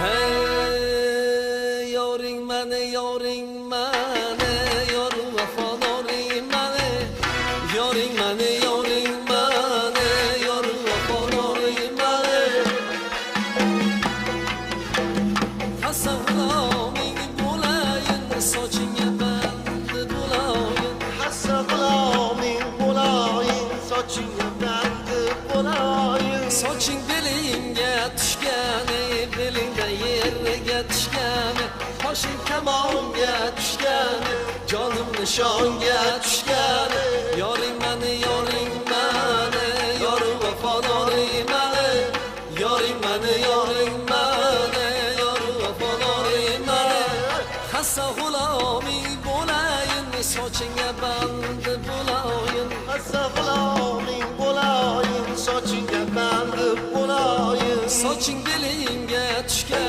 Hey yoring mani yoring mani yor vafodoring mani yoring mani yoring mani yor vafodoring mani hasalaming bo'layin sochingga band bo'layin hasalaming bo'layin sochingga band bo'layin soching belingga tushgani belingda yerga tushgani boshing kamonga tushgani jonim nishonga tushgani yoring mani yoring mani yor vafodoring mani yoring mani yoring mani yor vafodoring mani hassa g'uloming bo'layin sochingga band bo'layin hasalaming bo'layin sochingga band bo'layin soching belingga tushgan